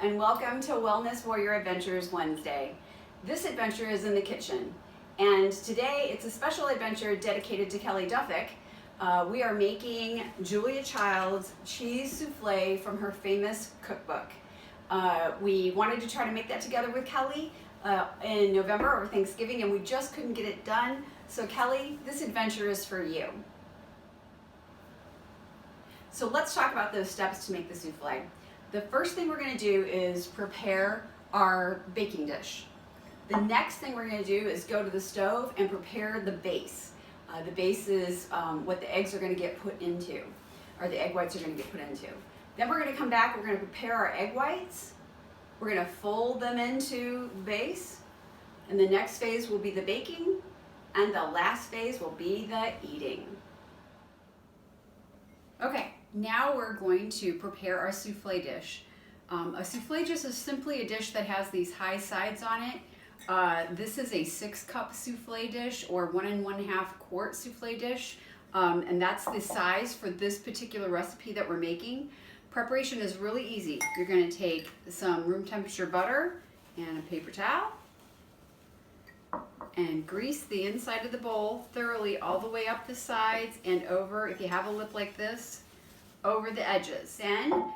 and welcome to Wellness Warrior Adventures Wednesday. This adventure is in the kitchen, and today it's a special adventure dedicated to Kelly Duffick. We are making Julia Child's cheese souffle from her famous cookbook. We wanted to try to make that together with Kelly in November over Thanksgiving, and we just couldn't get it done. So Kelly, this adventure is for you. So let's talk about those steps to make the souffle. The first thing we're going to do is prepare our baking dish. The next thing we're going to do is go to the stove and prepare the base. The base is what the eggs are going to get put into, or the egg whites are going to get put into. Then we're going to come back, we're going to prepare our egg whites. We're going to fold them into the base. And the next phase will be the baking. And the last phase will be the eating. Okay, now we're going to prepare our souffle dish. A souffle dish is simply a dish that has these high sides on it. This is a 6-cup souffle dish or 1 1/2 quart souffle dish. And that's the size for this particular recipe that we're making. Preparation is really easy. You're going to take some room temperature butter and a paper towel and grease the inside of the bowl thoroughly all the way up the sides and over, if you have a lip like this, over the edges. Then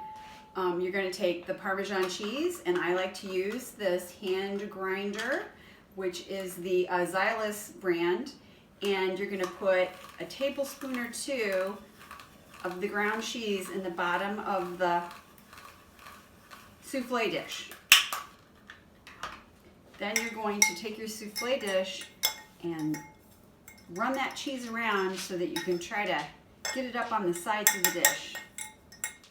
you're going to take the Parmesan cheese, and I like to use this hand grinder, which is the Xylus brand, and you're going to put a tablespoon or 2 of the ground cheese in the bottom of the souffle dish. Then you're going to take your souffle dish and run that cheese around so that you can try to get it up on the sides of the dish.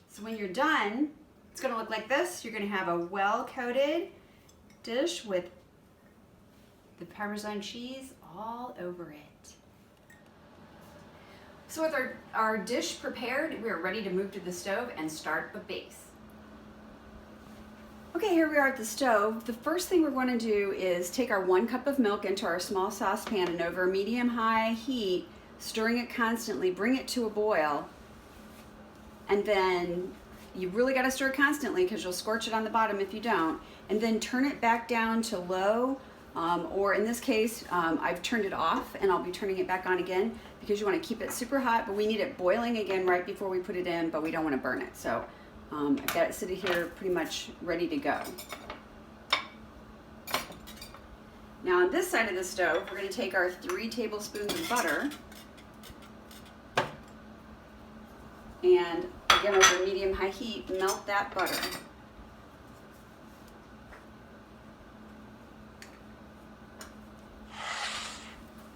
So when you're done, it's going to look like this. You're going to have a well-coated dish with the Parmesan cheese all over it. So with our dish prepared, we're ready to move to the stove and start the base. Okay, here we are at the stove. The first thing we're going to do is take our 1 cup of milk into our small saucepan, and over medium-high heat, stirring it constantly, bring it to a boil. And then you really got to stir it constantly because you'll scorch it on the bottom if you don't. And then turn it back down to low, or in this case, I've turned it off, and I'll be turning it back on again because you want to keep it super hot, but we need it boiling again right before we put it in, but we don't want to burn it. So I've got it sitting here pretty much ready to go. Now on this side of the stove, we're going to take our 3 tablespoons of butter, and again over medium-high heat, melt that butter.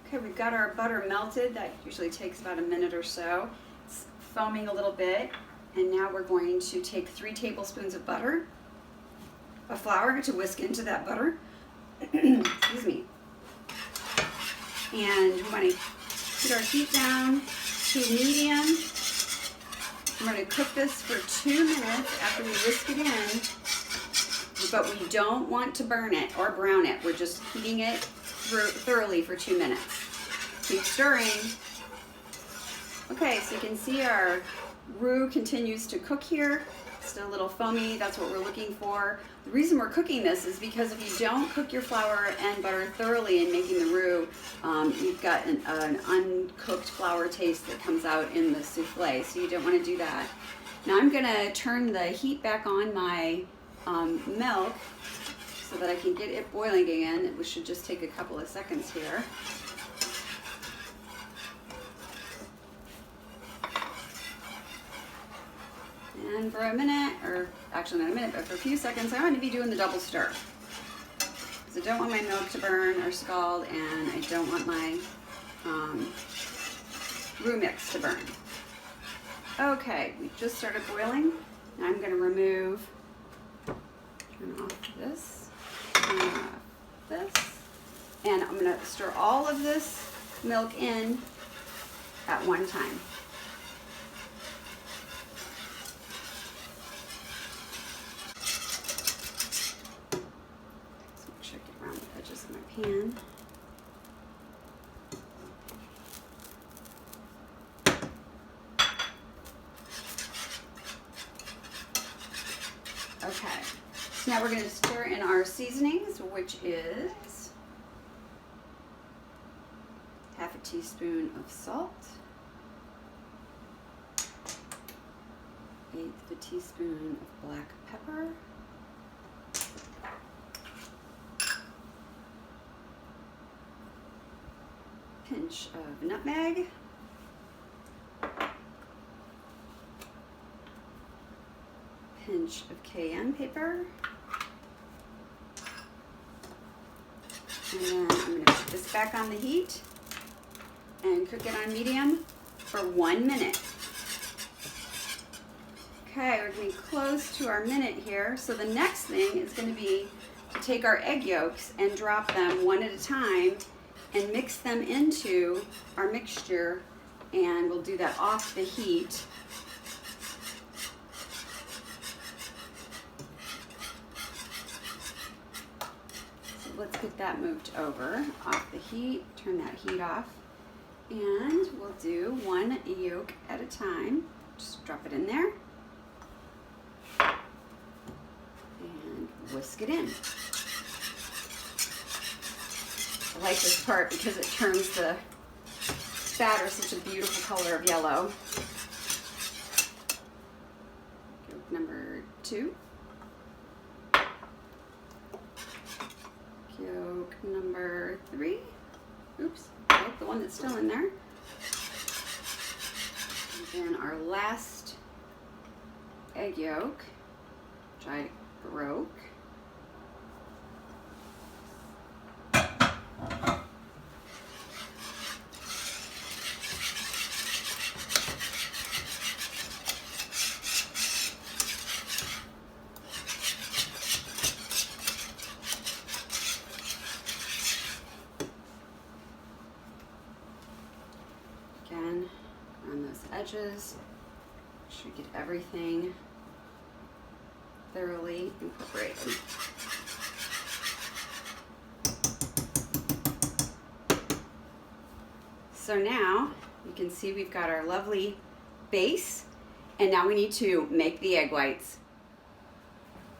Okay, we've got our butter melted. That usually takes about a minute or so. It's foaming a little bit. And now we're going to take 3 tablespoons of flour to whisk into that butter. Excuse me. And we want to put our heat down to medium. We're going to cook this for 2 minutes after we whisk it in, but we don't want to burn it or brown it. We're just heating it thoroughly for 2 minutes. Keep stirring. Okay, so you can see our roux continues to cook here. Still a little foamy, that's what we're looking for. The reason we're cooking this is because if you don't cook your flour and butter thoroughly in making the roux, you've got an uncooked flour taste that comes out in the souffle, so you don't want to do that. Now I'm going to turn the heat back on my milk so that I can get it boiling again. It should just take a couple of seconds here. And for a minute, or actually not a minute, but for a few seconds, I'm going to be doing the double stir. Because I don't want my milk to burn or scald, and I don't want my roux mix to burn. Okay, we just started boiling. Now I'm going to turn off this, turn off this, and I'm going to stir all of this milk in at one time. Just my pan. Okay, So now we're going to stir in our seasonings, which is half a teaspoon of salt, 1/8 of a teaspoon of black pepper, pinch of nutmeg, pinch of cayenne pepper, and then I'm going to put this back on the heat and cook it on medium for 1 minute. Okay, we're getting close to our minute here. So the next thing is going to be to take our egg yolks and drop them one at a time and mix them into our mixture, and we'll do that off the heat. So let's get that moved over off the heat, turn that heat off, and we'll do one yolk at a time. Just drop it in there and whisk it in. I like this part because it turns the batter such a beautiful color of yellow. Yolk number 2. Yolk number 3. Oops, oh, the one that's still in there. And then our last egg yolk, which I broke. Again, on those edges, make sure you get everything thoroughly incorporated. So now you can see we've got our lovely base, and now we need to make the egg whites.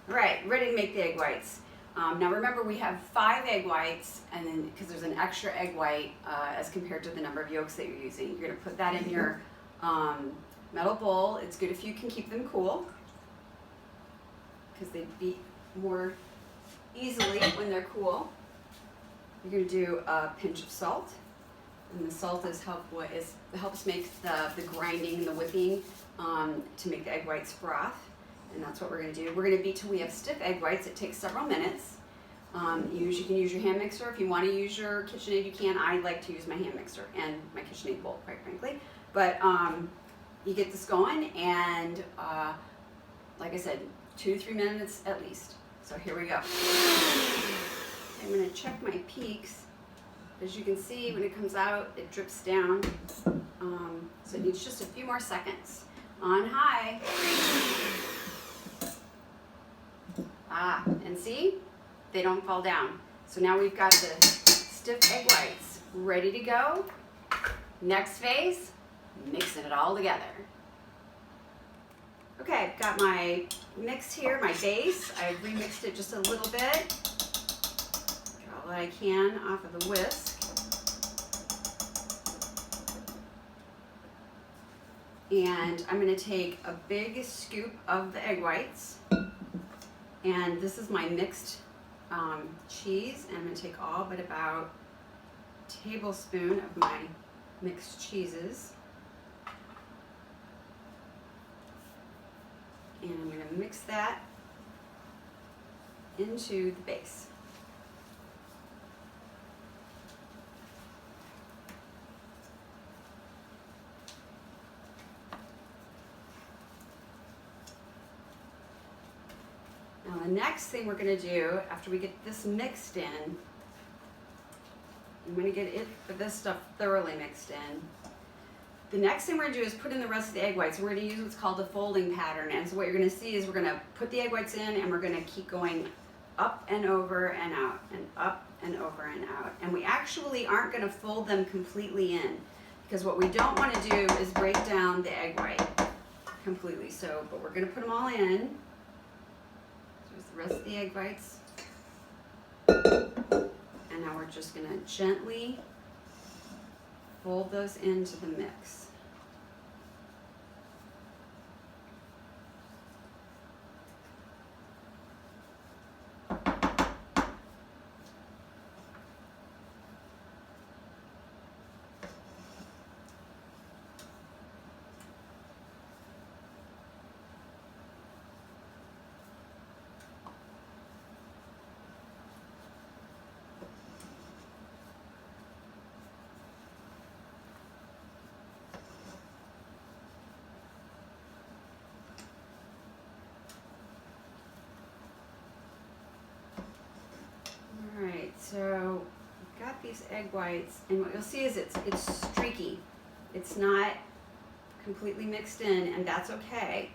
All right, ready to make the egg whites. Now remember, we have 5 egg whites, and then because there's an extra egg white as compared to the number of yolks that you're using, you're going to put that in your metal bowl. It's good if you can keep them cool because they beat more easily when they're cool. You're going to do a pinch of salt, and the salt helps make the grinding and the whipping to make the egg whites froth. And that's what we're going to do. We're going to beat till we have stiff egg whites. It takes several minutes. You can use your hand mixer. If you want to use your KitchenAid, you can. I like to use my hand mixer and my KitchenAid bowl, quite frankly. But you get this going, and like I said, 2 to 3 minutes at least. So here we go. I'm going to check my peaks. As you can see, when it comes out, it drips down. So it needs just a few more seconds. On high. And see, they don't fall down. So now we've got the stiff egg whites ready to go. Next phase, mixing it all together. Okay, I've got my mix here, my base. I've remixed it just a little bit. Get all that I can off of the whisk. And I'm going to take a big scoop of the egg whites. And this is my mixed cheese, and I'm going to take all but about a tablespoon of my mixed cheeses. And I'm going to mix that into the base. Now the next thing we're going to do after we get this mixed in, I'm going to get this stuff thoroughly mixed in. The next thing we're going to do is put in the rest of the egg whites. We're going to use what's called a folding pattern. And so what you're going to see is we're going to put the egg whites in, and we're going to keep going up and over and out, and up and over and out. And we actually aren't going to fold them completely in, because what we don't want to do is break down the egg white completely. So, but we're going to put them all in. There's the rest of the egg whites. And now we're just gonna gently fold those into the mix. So we've got these egg whites, and what you'll see is it's streaky. It's not completely mixed in, and that's okay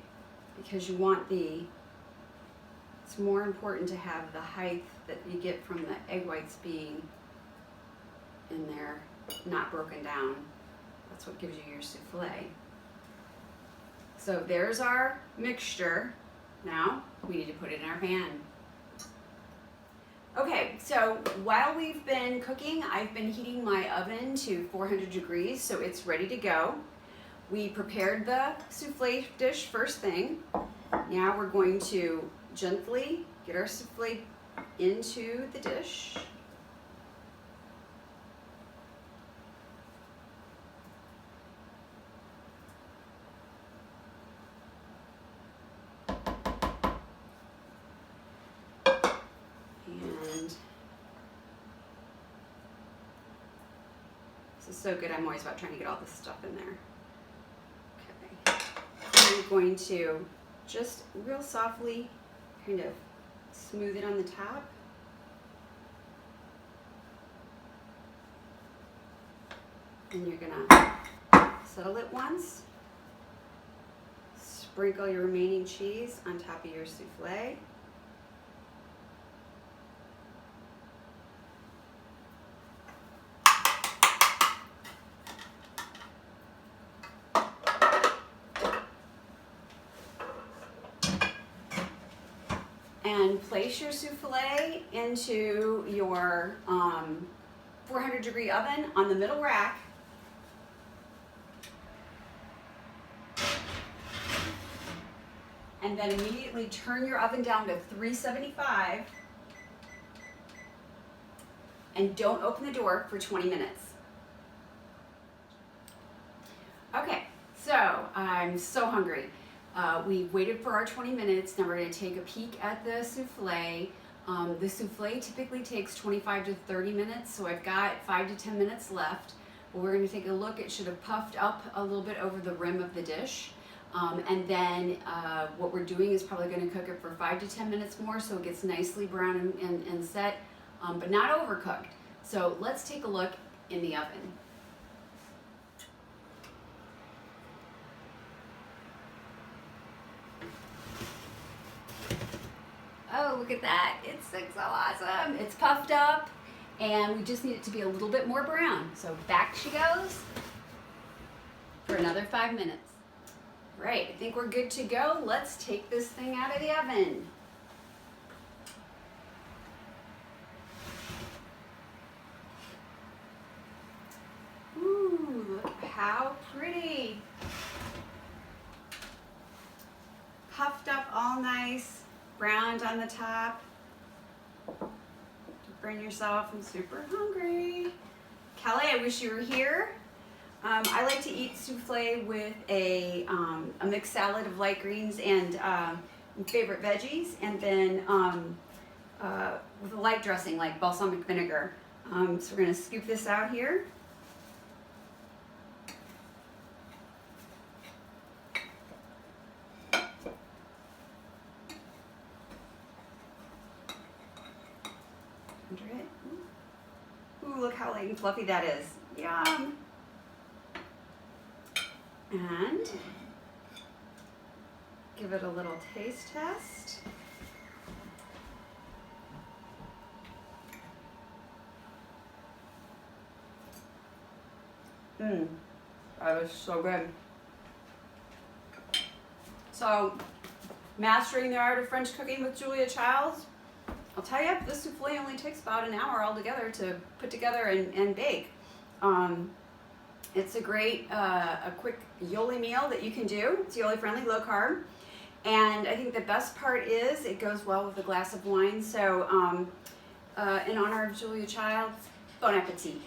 because you want it's more important to have the height that you get from the egg whites being in there, not broken down. That's what gives you your souffle. So there's our mixture. Now we need to put it in our pan. Okay, so while we've been cooking, I've been heating my oven to 400 degrees, so it's ready to go. We prepared the souffle dish first thing. Now we're going to gently get our souffle into the dish. This is so good, I'm always about trying to get all this stuff in there. Okay. I'm going to just real softly kind of smooth it on the top. And you're gonna settle it once. Sprinkle your remaining cheese on top of your souffle. And place your souffle into your 400 degree oven on the middle rack. And then immediately turn your oven down to 375 and don't open the door for 20 minutes. Okay, so I'm so hungry. We waited for our 20 minutes. Now we're going to take a peek at the souffle. The souffle typically takes 25 to 30 minutes, so I've got 5 to 10 minutes left. But we're going to take a look. It should have puffed up a little bit over the rim of the dish. And then what we're doing is probably going to cook it for 5 to 10 minutes more so it gets nicely brown and set, but not overcooked. So let's take a look in the oven. Oh, look at that. It's so awesome. It's puffed up and we just need it to be a little bit more brown. So back she goes for another 5 minutes. Right, I think we're good to go. Let's take this thing out of the oven. Ooh, look how pretty. Puffed up all nice. Browned on the top. Don't burn yourself, I'm super hungry. Kelly, I wish you were here. I like to eat souffle with a mixed salad of light greens and favorite veggies, and then with a light dressing like balsamic vinegar. So we're gonna scoop this out here. Ooh, look how light and fluffy that is. Yum. And give it a little taste test. That was so good. So Mastering the Art of French Cooking with Julia Childs. I'll tell you, this souffle only takes about an hour altogether to put together and bake. It's a great, a quick Yoli meal that you can do. It's Yoli friendly, low carb. And I think the best part is it goes well with a glass of wine. So in honor of Julia Childs, bon appetit.